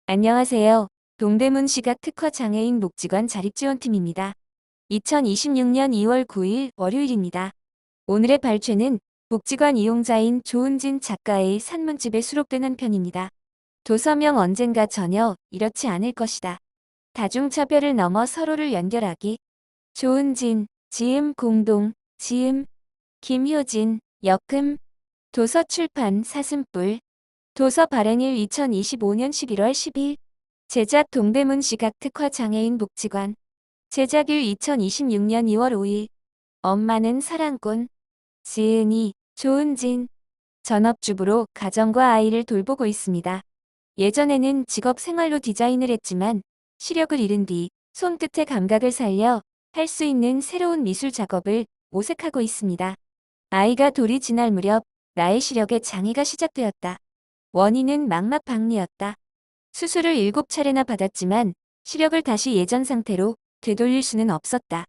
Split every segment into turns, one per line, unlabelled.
안녕하세요. 동대문 시각 특화 장애인 복지관 자립지원팀입니다. 2026년 2월 9일 월요일입니다. 오늘의 발췌는 복지관 이용자인 조은진 작가의 산문집에 수록된 한 편입니다. 도서명 언젠가 전혀 이렇지 않을 것이다. 다중차별을 넘어 서로를 연결하기. 조은진, 지음 공동, 지음, 김효진, 역음, 도서출판 사슴뿔, 도서 발행일 2025년 11월 10일, 제작 동대문 시각 특화 장애인 복지관, 제작일 2026년 2월 5일, 엄마는 사랑꾼, 지은이, 조은진, 전업주부로 가정과 아이를 돌보고 있습니다. 예전에는 직업 생활로 디자인을 했지만 시력을 잃은 뒤 손끝의 감각을 살려 할 수 있는 새로운 미술 작업을 모색하고 있습니다. 아이가 돌이 지날 무렵 나의 시력에 장애가 시작되었다. 원인은 망막박리였다. 수술을 7차례나 받았지만 시력을 다시 예전 상태로 되돌릴 수는 없었다.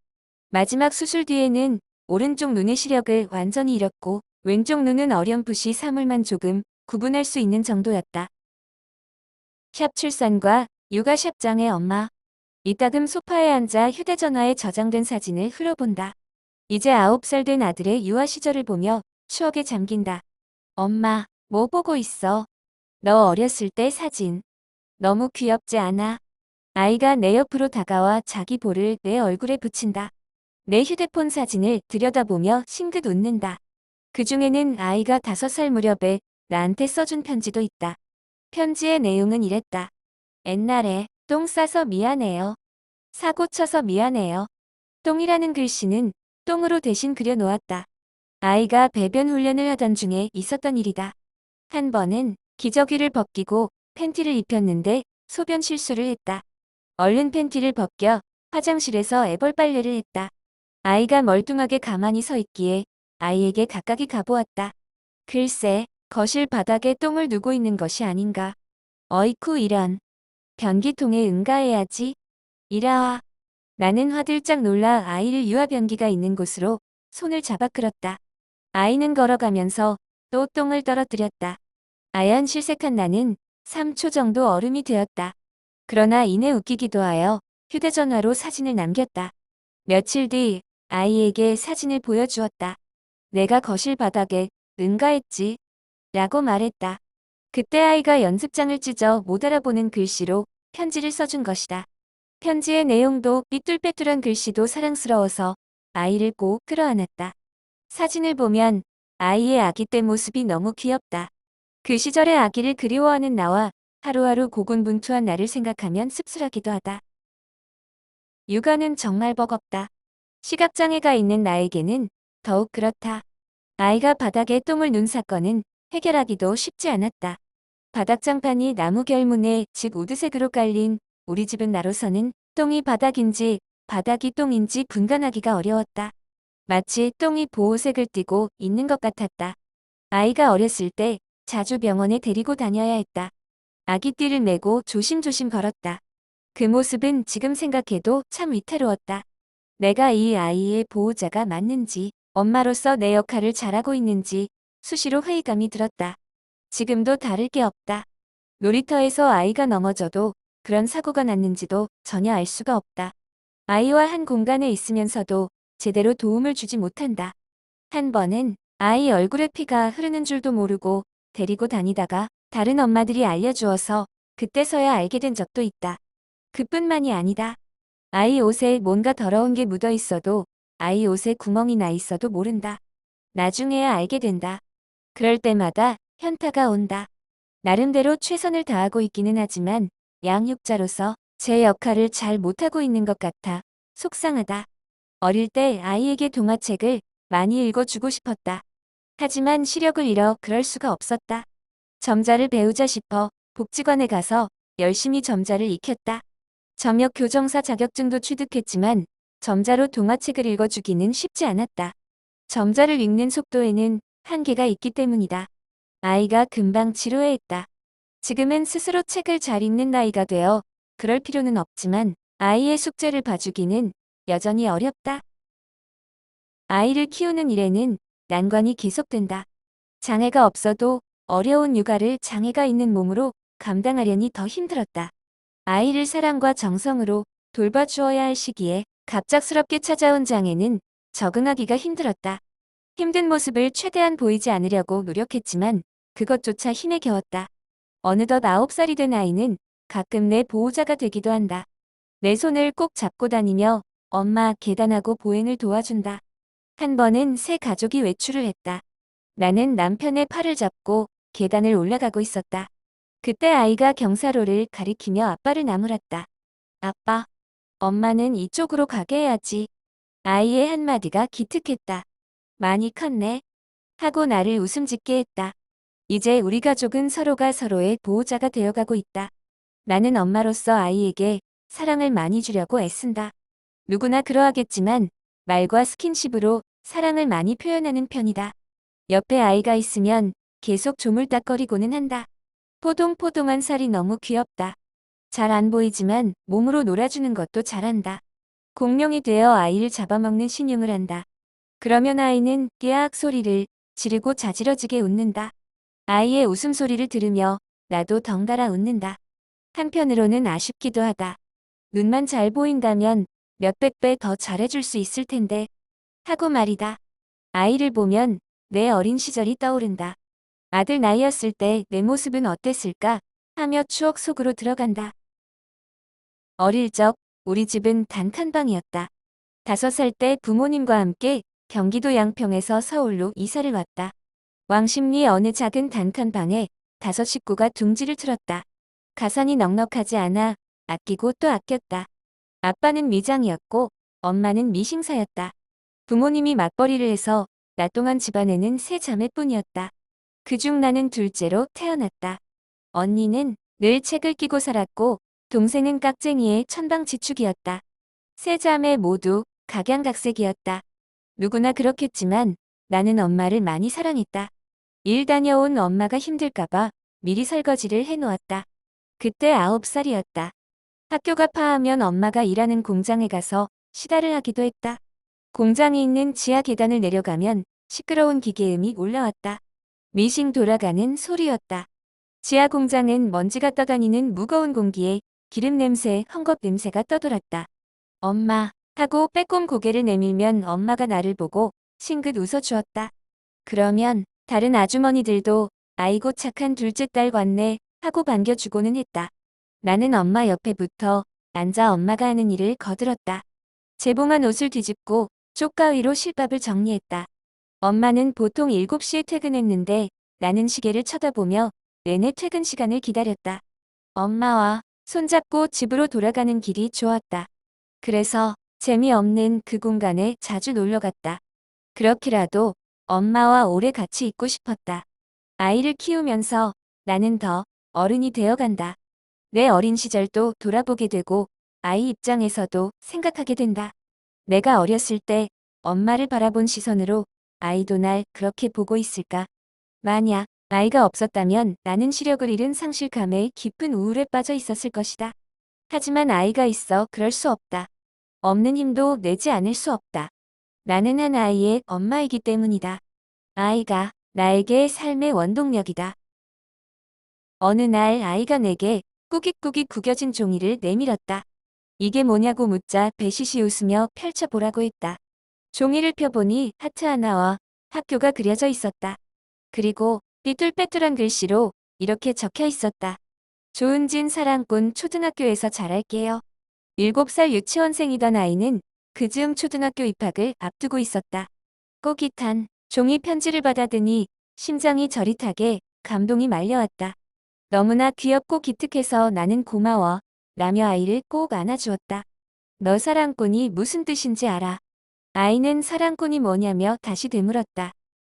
마지막 수술 뒤에는 오른쪽 눈의 시력을 완전히 잃었고 왼쪽 눈은 어렴풋이 사물만 조금 구분할 수 있는 정도였다. 샵 출산과 육아샵 장애 엄마. 이따금 소파에 앉아 휴대전화에 저장된 사진을 흘러본다. 이제 9살 된 아들의 유아 시절을 보며 추억에 잠긴다. 엄마, 뭐 보고 있어? 너 어렸을 때 사진. 너무 귀엽지 않아? 아이가 내 옆으로 다가와 자기 볼을 내 얼굴에 붙인다. 내 휴대폰 사진을 들여다보며 싱긋 웃는다. 그 중에는 아이가 5살 무렵에 나한테 써준 편지도 있다. 편지의 내용은 이랬다. 옛날에 똥 싸서 미안해요. 사고 쳐서 미안해요. 똥이라는 글씨는 똥으로 대신 그려놓았다. 아이가 배변 훈련을 하던 중에 있었던 일이다. 한 번은 기저귀를 벗기고 팬티를 입혔는데 소변 실수를 했다. 얼른 팬티를 벗겨 화장실에서 애벌 빨래를 했다. 아이가 멀뚱하게 가만히 서 있기에 아이에게 가까이 가보았다. 글쎄, 거실 바닥에 똥을 누고 있는 것이 아닌가. 어이쿠 이런. 변기통에 응가해야지. 이라와. 나는 화들짝 놀라 아이를 유아변기가 있는 곳으로 손을 잡아 끌었다. 아이는 걸어가면서 또 똥을 떨어뜨렸다. 아연 실색한 나는 3초 정도 얼음이 되었다. 그러나 이내 웃기기도 하여 휴대전화로 사진을 남겼다. 며칠 뒤 아이에게 사진을 보여주었다. 내가 거실 바닥에 응가했지 라고 말했다. 그때 아이가 연습장을 찢어 못 알아보는 글씨로 편지를 써준 것이다. 편지의 내용도 삐뚤빼뚤한 글씨도 사랑스러워서 아이를 꼭 끌어안았다. 사진을 보면 아이의 아기 때 모습이 너무 귀엽다. 그 시절의 아기를 그리워하는 나와 하루하루 고군분투한 나를 생각하면 씁쓸하기도 하다. 육아는 정말 버겁다. 시각장애가 있는 나에게는 더욱 그렇다. 아이가 바닥에 똥을 눈 사건은 해결하기도 쉽지 않았다. 바닥장판이 나무 결문에 즉 우드색으로 깔린 우리 집은 나로서는 똥이 바닥인지 바닥이 똥인지 분간하기가 어려웠다. 마치 똥이 보호색을 띠고 있는 것 같았다. 아이가 어렸을 때 자주 병원에 데리고 다녀야 했다. 아기띠를 메고 조심조심 걸었다. 그 모습은 지금 생각해도 참 위태로웠다. 내가 이 아이의 보호자가 맞는지, 엄마로서 내 역할을 잘하고 있는지 수시로 회의감이 들었다. 지금도 다를 게 없다. 놀이터에서 아이가 넘어져도 그런 사고가 났는지도 전혀 알 수가 없다. 아이와 한 공간에 있으면서도 제대로 도움을 주지 못한다. 한 번은 아이 얼굴에 피가 흐르는 줄도 모르고 데리고 다니다가 다른 엄마들이 알려주어서 그때서야 알게 된 적도 있다. 그뿐만이 아니다. 아이 옷에 뭔가 더러운 게 묻어 있어도 아이 옷에 구멍이 나 있어도 모른다. 나중에야 알게 된다. 그럴 때마다 현타가 온다. 나름대로 최선을 다하고 있기는 하지만 양육자로서 제 역할을 잘 못하고 있는 것 같아 속상하다. 어릴 때 아이에게 동화책을 많이 읽어주고 싶었다. 하지만 시력을 잃어 그럴 수가 없었다. 점자를 배우자 싶어 복지관에 가서 열심히 점자를 익혔다. 점역 교정사 자격증도 취득했지만 점자로 동화책을 읽어주기는 쉽지 않았다. 점자를 읽는 속도에는 한계가 있기 때문이다. 아이가 금방 지루해했다. 지금은 스스로 책을 잘 읽는 나이가 되어 그럴 필요는 없지만 아이의 숙제를 봐주기는 여전히 어렵다. 아이를 키우는 일에는 난관이 계속된다. 장애가 없어도 어려운 육아를 장애가 있는 몸으로 감당하려니 더 힘들었다. 아이를 사랑과 정성으로 돌봐주어야 할 시기에 갑작스럽게 찾아온 장애는 적응하기가 힘들었다. 힘든 모습을 최대한 보이지 않으려고 노력했지만 그것조차 힘에 겨웠다. 어느덧 9살이 된 아이는 가끔 내 보호자가 되기도 한다. 내 손을 꼭 잡고 다니며 엄마 계단하고 보행을 도와준다. 한 번은 새 가족이 외출을 했다. 나는 남편의 팔을 잡고 계단을 올라가고 있었다. 그때 아이가 경사로를 가리키며 아빠를 나무랐다. 아빠, 엄마는 이쪽으로 가게 해야지. 아이의 한마디가 기특했다. 많이 컸네. 하고 나를 웃음 짓게 했다. 이제 우리 가족은 서로가 서로의 보호자가 되어가고 있다. 나는 엄마로서 아이에게 사랑을 많이 주려고 애쓴다. 누구나 그러하겠지만 말과 스킨십으로 사랑을 많이 표현하는 편이다. 옆에 아이가 있으면 계속 조물딱거리고는 한다. 포동포동한 살이 너무 귀엽다. 잘 안 보이지만 몸으로 놀아주는 것도 잘한다. 공룡이 되어 아이를 잡아먹는 신용을 한다. 그러면 아이는 깨악 소리를 지르고 자지러지게 웃는다. 아이의 웃음소리를 들으며 나도 덩달아 웃는다. 한편으로는 아쉽기도 하다. 눈만 잘 보인다면 몇백 배 더 잘해줄 수 있을 텐데. 하고 말이다. 아이를 보면 내 어린 시절이 떠오른다. 아들 나이였을 때 내 모습은 어땠을까 하며 추억 속으로 들어간다. 어릴 적 우리 집은 단칸방이었다. 5살 때 부모님과 함께 경기도 양평에서 서울로 이사를 왔다. 왕십리 어느 작은 단칸방에 5식구가 둥지를 틀었다. 가산이 넉넉하지 않아 아끼고 또 아꼈다. 아빠는 미장이었고 엄마는 미싱사였다. 부모님이 맞벌이를 해서 나 동안 집안에는 3자매뿐이었다. 그중 나는 둘째로 태어났다. 언니는 늘 책을 끼고 살았고 동생은 깍쟁이의 천방지축이었다. 3자매 모두 각양각색이었다. 누구나 그렇겠지만 나는 엄마를 많이 사랑했다. 일 다녀온 엄마가 힘들까봐 미리 설거지를 해놓았다. 그때 9살이었다. 학교가 파하면 엄마가 일하는 공장에 가서 시다를 하기도 했다. 공장이 있는 지하 계단을 내려가면 시끄러운 기계음이 올라왔다. 미싱 돌아가는 소리였다. 지하 공장은 먼지가 떠다니는 무거운 공기에 기름 냄새, 헝겊 냄새가 떠돌았다. 엄마 하고 빼꼼 고개를 내밀면 엄마가 나를 보고 싱긋 웃어주었다. 그러면 다른 아주머니들도 아이고 착한 둘째 딸 왔네 하고 반겨주고는 했다. 나는 엄마 옆에 붙어 앉아 엄마가 하는 일을 거들었다. 재봉한 옷을 뒤집고 쪽가위로 실밥을 정리했다. 엄마는 보통 7시에 퇴근했는데 나는 시계를 쳐다보며 내내 퇴근 시간을 기다렸다. 엄마와 손잡고 집으로 돌아가는 길이 좋았다. 그래서 재미없는 그 공간에 자주 놀러갔다. 그렇게라도 엄마와 오래 같이 있고 싶었다. 아이를 키우면서 나는 더 어른이 되어간다. 내 어린 시절도 돌아보게 되고 아이 입장에서도 생각하게 된다. 내가 어렸을 때 엄마를 바라본 시선으로 아이도 날 그렇게 보고 있을까? 만약 아이가 없었다면 나는 시력을 잃은 상실감에 깊은 우울에 빠져 있었을 것이다. 하지만 아이가 있어 그럴 수 없다. 없는 힘도 내지 않을 수 없다. 나는 한 아이의 엄마이기 때문이다. 아이가 나에게 삶의 원동력이다. 어느 날 아이가 내게 꾸깃꾸깃 구겨진 종이를 내밀었다. 이게 뭐냐고 묻자 배시시 웃으며 펼쳐보라고 했다. 종이를 펴보니 하트 하나와 학교가 그려져 있었다. 그리고 삐뚤빼뚤한 글씨로 이렇게 적혀 있었다. 조은진 사랑꾼 초등학교에서 잘할게요. 7살 유치원생이던 아이는 그즈음 초등학교 입학을 앞두고 있었다. 꼬깃한 종이 편지를 받아드니 심장이 저릿하게 감동이 말려왔다. 너무나 귀엽고 기특해서 나는 고마워 라며 아이를 꼭 안아주었다. 너 사랑꾼이 무슨 뜻인지 알아? 아이는 사랑꾼이 뭐냐며 다시 되물었다.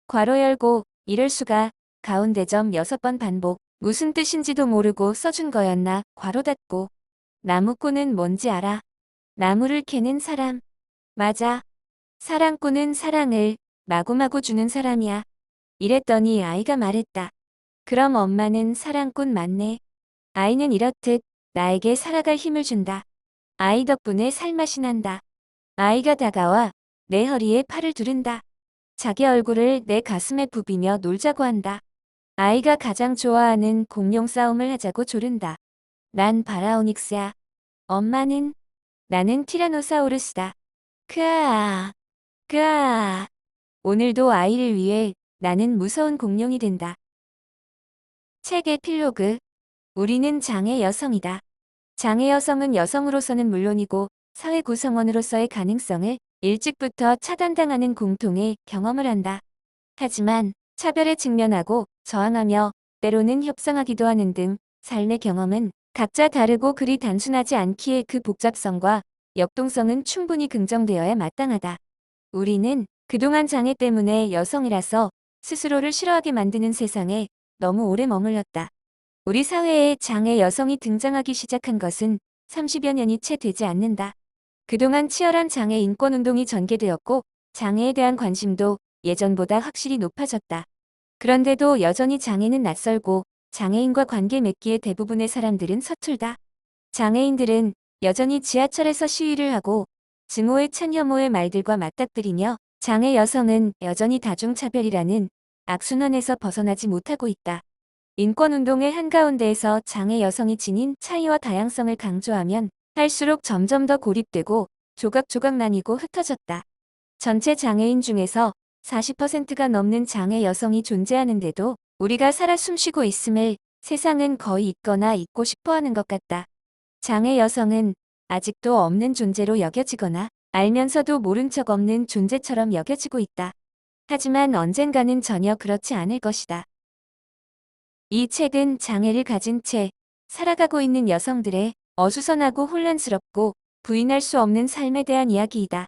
괄호 열고 이럴 수가 가운데점 6번 반복. 무슨 뜻인지도 모르고 써준 거였나 괄호 닫고. 나무꾼은 뭔지 알아? 나무를 캐는 사람. 맞아. 사랑꾼은 사랑을 마구마구 주는 사람이야. 이랬더니 아이가 말했다. 그럼 엄마는 사랑꾼 맞네. 아이는 이렇듯 나에게 살아갈 힘을 준다. 아이 덕분에 살맛이 난다. 아이가 다가와 내 허리에 팔을 두른다. 자기 얼굴을 내 가슴에 부비며 놀자고 한다. 아이가 가장 좋아하는 공룡 싸움을 하자고 조른다. 난 바라오닉스야. 엄마는? 나는 티라노사우루스다. 크아아. 크아아. 오늘도 아이를 위해 나는 무서운 공룡이 된다. 책 에필로그. 우리는 장애 여성이다. 장애 여성은 여성으로서는 물론이고 사회 구성원으로서의 가능성을 일찍부터 차단당하는 공통의 경험을 한다. 하지만 차별에 직면하고 저항하며 때로는 협상하기도 하는 등 삶의 경험은 각자 다르고 그리 단순하지 않기에 그 복잡성과 역동성은 충분히 긍정되어야 마땅하다. 우리는 그동안 장애 때문에 여성이라서 스스로를 싫어하게 만드는 세상에 너무 오래 머물렀다. 우리 사회에 장애 여성이 등장하기 시작한 것은 30여 년이 채 되지 않는다. 그동안 치열한 장애 인권 운동이 전개되었고 장애에 대한 관심도 예전보다 확실히 높아졌다. 그런데도 여전히 장애는 낯설고 장애인과 관계 맺기에 대부분의 사람들은 서툴다. 장애인들은 여전히 지하철에서 시위를 하고 증오에 찬 혐오의 말들과 맞닥뜨리며 장애 여성은 여전히 다중차별이라는 악순환에서 벗어나지 못하고 있다. 인권운동의 한가운데에서 장애 여성이 지닌 차이와 다양성을 강조하면 할수록 점점 더 고립되고 조각조각 나뉘고 흩어졌다. 전체 장애인 중에서 40%가 넘는 장애 여성이 존재하는데도 우리가 살아 숨쉬고 있음을 세상은 거의 잊거나 잊고 싶어하는 것 같다. 장애 여성은 아직도 없는 존재로 여겨지거나 알면서도 모른 척 없는 존재처럼 여겨지고 있다. 하지만 언젠가는 전혀 그렇지 않을 것이다. 이 책은 장애를 가진 채 살아가고 있는 여성들의 어수선하고 혼란스럽고 부인할 수 없는 삶에 대한 이야기이다.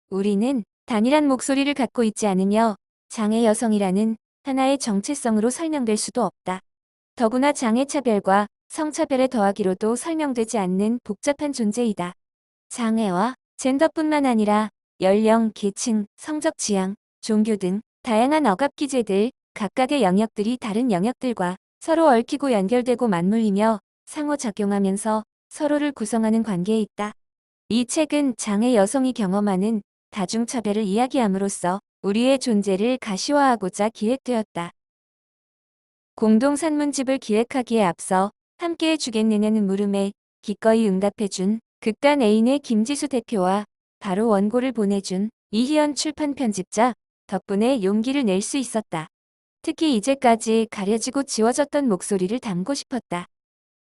우리는 단일한 목소리를 갖고 있지 않으며 장애 여성이라는 하나의 정체성으로 설명될 수도 없다. 더구나 장애차별과 성차별에 더하기로도 설명되지 않는 복잡한 존재이다. 장애와 젠더뿐만 아니라 연령, 계층, 성적 지향, 종교 등 다양한 억압기제들, 각각의 영역들이 다른 영역들과 서로 얽히고 연결되고 맞물리며 상호작용하면서 서로를 구성하는 관계에 있다. 이 책은 장애 여성이 경험하는 다중차별을 이야기함으로써 우리의 존재를 가시화하고자 기획되었다. 공동 산문집을 기획하기에 앞서 함께 해주겠느냐는 물음에 기꺼이 응답해준 극단 애인의 김지수 대표와 바로 원고를 보내준 이희연 출판 편집자 덕분에 용기를 낼 수 있었다. 특히 이제까지 가려지고 지워졌던 목소리를 담고 싶었다.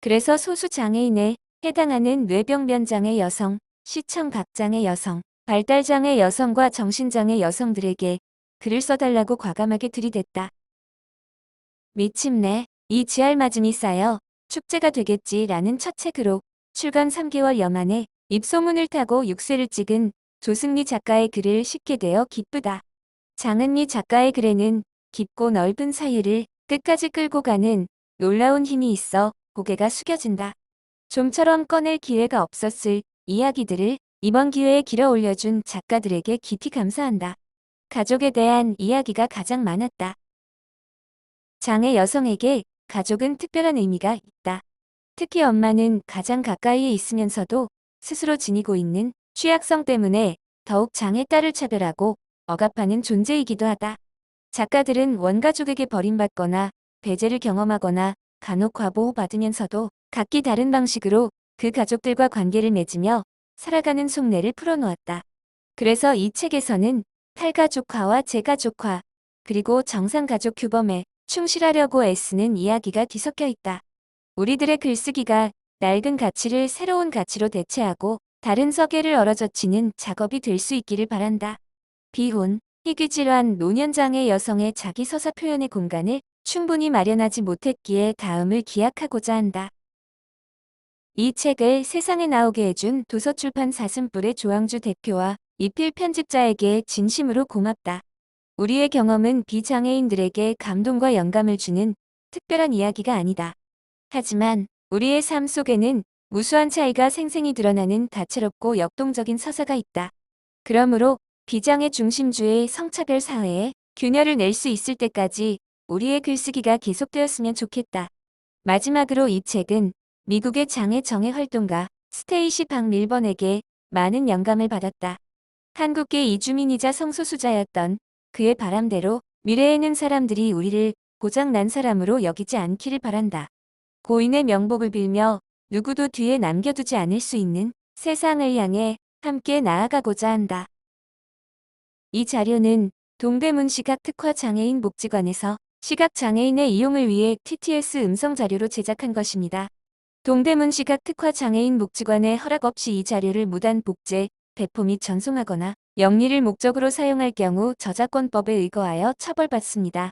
그래서 소수 장애인에 해당하는 뇌병변장애 여성, 시청각장애 여성, 발달장애 여성과 정신장애 여성들에게 글을 써달라고 과감하게 들이댔다. 미침내 이 지알맞음이 쌓여 축제가 되겠지라는 첫 책으로 출간 3개월 여만에 입소문을 타고 6쇄를 찍은 조승리 작가의 글을 싣게 되어 기쁘다. 장은미 작가의 글에는 깊고 넓은 사유를 끝까지 끌고 가는 놀라운 힘이 있어 고개가 숙여진다. 좀처럼 꺼낼 기회가 없었을 이야기들을 이번 기회에 길어 올려준 작가들에게 깊이 감사한다. 가족에 대한 이야기가 가장 많았다. 장애 여성에게 가족은 특별한 의미가 있다. 특히 엄마는 가장 가까이에 있으면서도 스스로 지니고 있는 취약성 때문에 더욱 장애 딸을 차별하고 억압하는 존재이기도 하다. 작가들은 원가족에게 버림받거나 배제를 경험하거나 간혹 과보호받으면서도 각기 다른 방식으로 그 가족들과 관계를 맺으며 살아가는 속내를 풀어놓았다. 그래서 이 책에서는 탈가족화와 재가족화, 그리고 정상가족 규범에 충실하려고 애쓰는 이야기가 뒤섞여 있다. 우리들의 글쓰기가 낡은 가치를 새로운 가치로 대체하고 다른 서계를 얼어젖히는 작업이 될 수 있기를 바란다. 비혼, 희귀질환, 노년장애 여성의 자기 서사 표현의 공간을 충분히 마련하지 못했기에 다음을 기약하고자 한다. 이 책을 세상에 나오게 해준 도서출판 사슴뿔의 조항주 대표와 이필 편집자에게 진심으로 고맙다. 우리의 경험은 비장애인들에게 감동과 영감을 주는 특별한 이야기가 아니다. 하지만 우리의 삶 속에는 무수한 차이가 생생히 드러나는 다채롭고 역동적인 서사가 있다. 그러므로 비장애 중심주의 성차별 사회에 균열을 낼 수 있을 때까지 우리의 글쓰기가 계속되었으면 좋겠다. 마지막으로 이 책은 미국의 장애 정애 활동가 스테이시 박 밀번에게 많은 영감을 받았다. 한국계 이주민이자 성소수자였던 그의 바람대로 미래에는 사람들이 우리를 고장난 사람으로 여기지 않기를 바란다. 고인의 명복을 빌며 누구도 뒤에 남겨두지 않을 수 있는 세상을 향해 함께 나아가고자 한다. 이 자료는 동대문 시각특화장애인 복지관에서 시각장애인의 이용을 위해 TTS 음성 자료로 제작한 것입니다. 동대문 시각특화장애인 복지관의 허락 없이 이 자료를 무단 복제, 배포 및 전송하거나 영리를 목적으로 사용할 경우 저작권법에 의거하여 처벌받습니다.